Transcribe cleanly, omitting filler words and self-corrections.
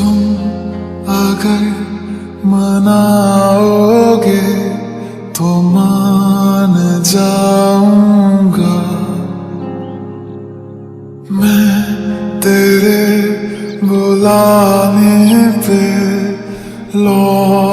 तुम अगर मनाओगे तो मान जाऊंगा। मैं तेरे बुलाने पे लौट